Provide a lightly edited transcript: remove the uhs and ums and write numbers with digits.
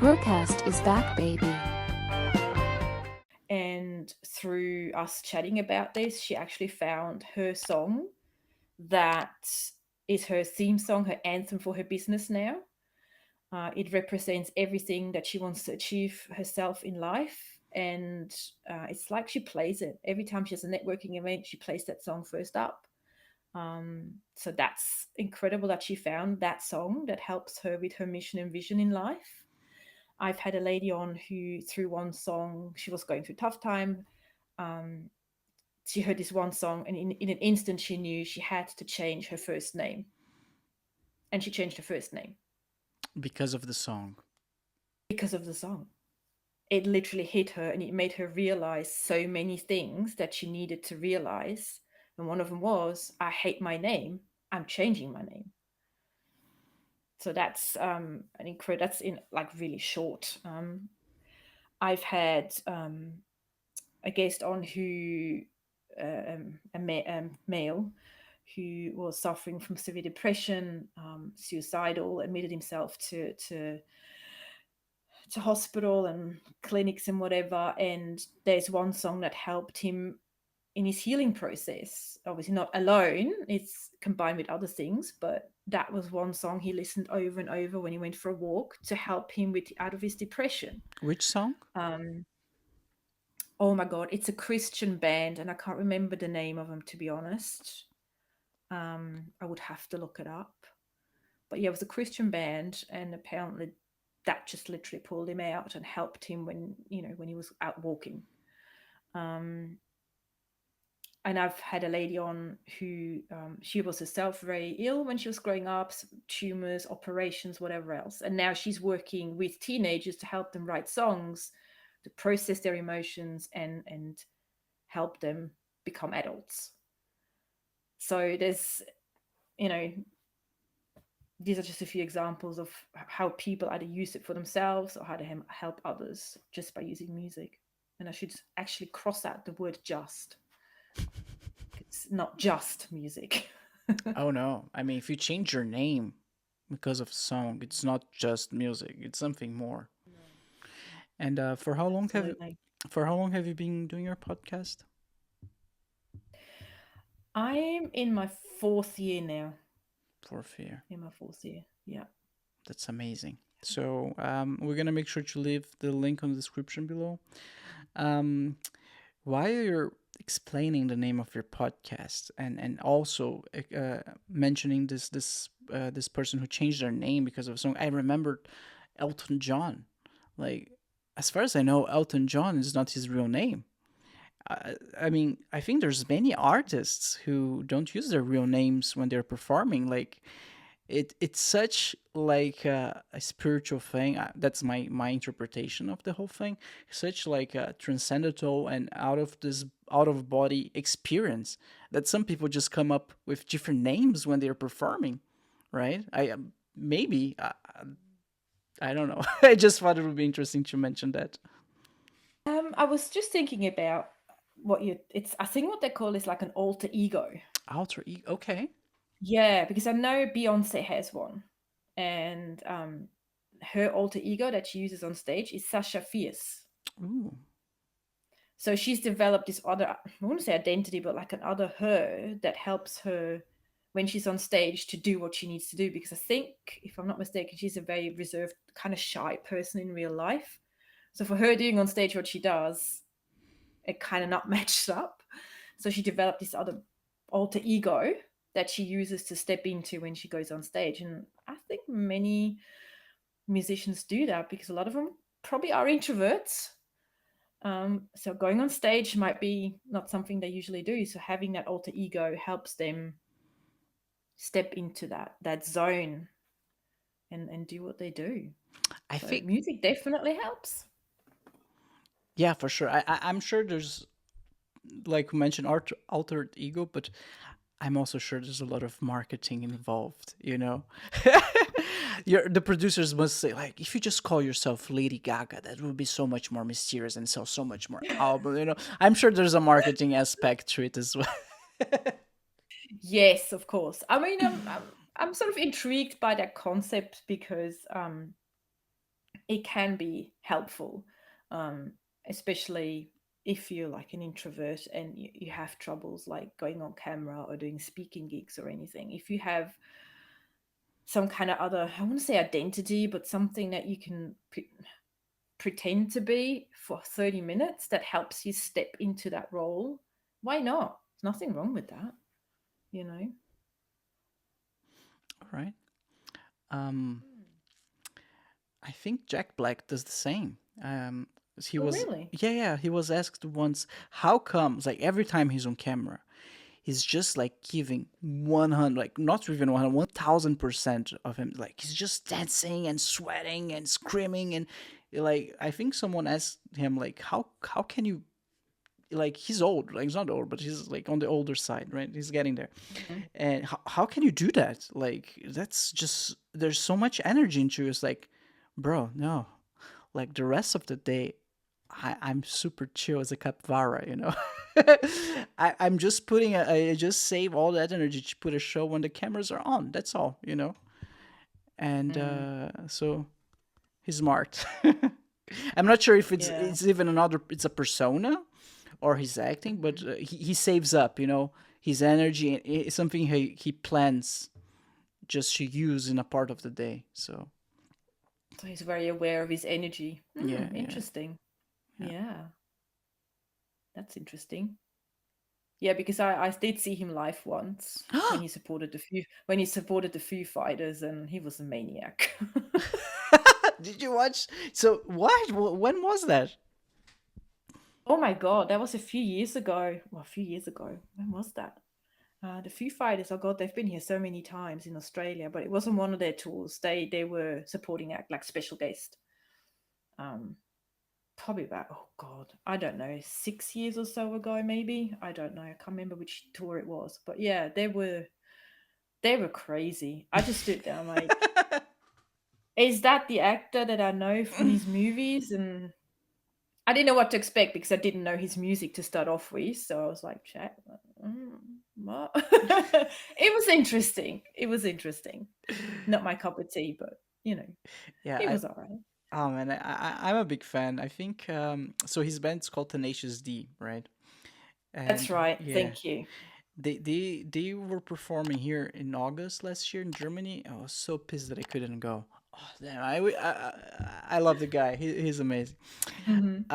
BRUCAST is back, baby. And through us chatting about this, she actually found her song that is her theme song, her anthem for her business now. It represents everything that she wants to achieve herself in life. And it's like she plays it. Every time she has a networking event, she plays that song first up. So that's incredible that she found that song that helps her with her mission and vision in life. I've had a lady on who, through one song, she was going through a tough time. Um, she heard this one song, and in an instant, she knew she had to change her first name. And she changed her first name Because of the song. because of the song. It literally hit her and it made her realize so many things that she needed to realize. And one of them was, I hate my name. I'm changing my name. So that's an incredible. That's in like really short. I've had a guest on who male who was suffering from severe depression, suicidal, admitted himself to hospital and clinics and whatever. And there's one song that helped him in his healing process. Obviously, not alone, it's combined with other things, but that was one song he listened over and over when he went for a walk to help him with out of his depression. Which song? Um, oh my God, it's a Christian band, and I can't remember the name of them to be honest. I would have to look it up. But yeah, it was a Christian band, and apparently that just literally pulled him out and helped him when when he was out walking. Um, and I've had a lady on who she was herself very ill when she was growing up, tumors, operations, whatever else, and now she's working with teenagers to help them write songs, to process their emotions and help them become adults. So there's you know these are just a few examples of how people either use it for themselves or how to help others just by using music. And I should actually cross out the word just. It's not just music. Oh no. I mean, if you change your name because of song, it's not just music. It's something more. No, And absolutely. for how long have you been doing your podcast? I'm in my fourth year now. For fear. In my fourth year. Yeah. That's amazing. So we're gonna make sure to leave the link on the description below. Um, while you're explaining the name of your podcast and also mentioning this person who changed their name because of a song, I remembered Elton John. Like, as far as I know, Elton John is not his real name. I mean, I think there's many artists who don't use their real names when they're performing. Like, it's such like a spiritual thing. That's my interpretation of the whole thing. Such like a transcendental and out of body experience that some people just come up with different names when they're performing, right? Maybe I don't know. I just thought it would be interesting to mention that. I was just thinking about it's I think what they call is like an alter ego. Alter ego. Okay. Yeah, because I know Beyonce has one. And her alter ego that she uses on stage is Sasha Fierce. Ooh. So she's developed this other, I wouldn't say identity, but like another her that helps her when she's on stage to do what she needs to do. Because I think, if I'm not mistaken, she's a very reserved, kind of shy person in real life. So for her doing on stage what she does, it kind of not matched up. So she developed this other alter ego that she uses to step into when she goes on stage. And I think many musicians do that because a lot of them probably are introverts. So going on stage might be not something they usually do. So having that alter ego helps them step into that zone and do what they do. I So think, music definitely helps. yeah, for sure. I'm sure there's, like you mentioned, altered ego, but I'm also sure there's a lot of marketing involved, you know? The producers must say, like, if you just call yourself Lady Gaga, that would be so much more mysterious and sell so much more album, you know? I'm sure there's a marketing aspect to it as well. Yes, of course. I mean, I'm sort of intrigued by that concept because it can be helpful, um, especially if you're like an introvert and you have troubles like going on camera or doing speaking gigs or anything. If you have some kind of other, I want to say identity, but something that you can pretend to be for 30 minutes that helps you step into that role, why not? There's nothing wrong with that, you know? All right. Um, I think Jack Black does the same. He Oh, was, really? yeah, he was asked once, how comes, like, every time he's on camera, he's just like giving 100, like, not even 100, 1000% of him. Like, he's just dancing and sweating and screaming. And, like, I think someone asked him, like, how can you, like, he's old, like, he's not old, but he's like on the older side, right? He's getting there. Mhm. And how can you do that? Like, that's just, there's so much energy into it. It's like, bro, no. Like, the rest of the day, I'm super chill as a capybara, you know? I'm just putting, I just save all that energy to put a show when the cameras are on. That's all, you know? And Mm, so he's smart. I'm not sure if yeah. it's even another, it's a persona or he's acting, but Mhm. he saves up, you know, his energy. It's something he plans just to use in a part of the day. So So he's very aware of his energy. yeah, yeah, Interesting. yeah. Yeah, that's interesting. Yeah, because I did see him live once when he supported the Foo Fighters, and he was a maniac. Did you watch? So what? When was that? Oh my God, that was a few years ago. Well, a few years ago. When was that? The Foo Fighters, oh God, they've been here so many times in Australia, but it wasn't one of their tours. They were supporting act, like special guest. Um, Probably about, oh God, I don't know, 6 years or so ago, maybe. I don't know. I can't remember which tour it was, but yeah, they were crazy. I just stood there. I'm like, is that the actor that I know from his movies? And I didn't know what to expect because I didn't know his music to start off with. So I was like, chat, what? It was interesting. It was interesting. Not my cup of tea, but Yeah, it was all right. oh man, I'm a big fan. I think so. His band's called Tenacious D, right? That's And right. yeah, Thank you. they were performing here in August last year in Germany. I was so pissed that I couldn't go. Oh damn, I love the guy. He's amazing. Hmm.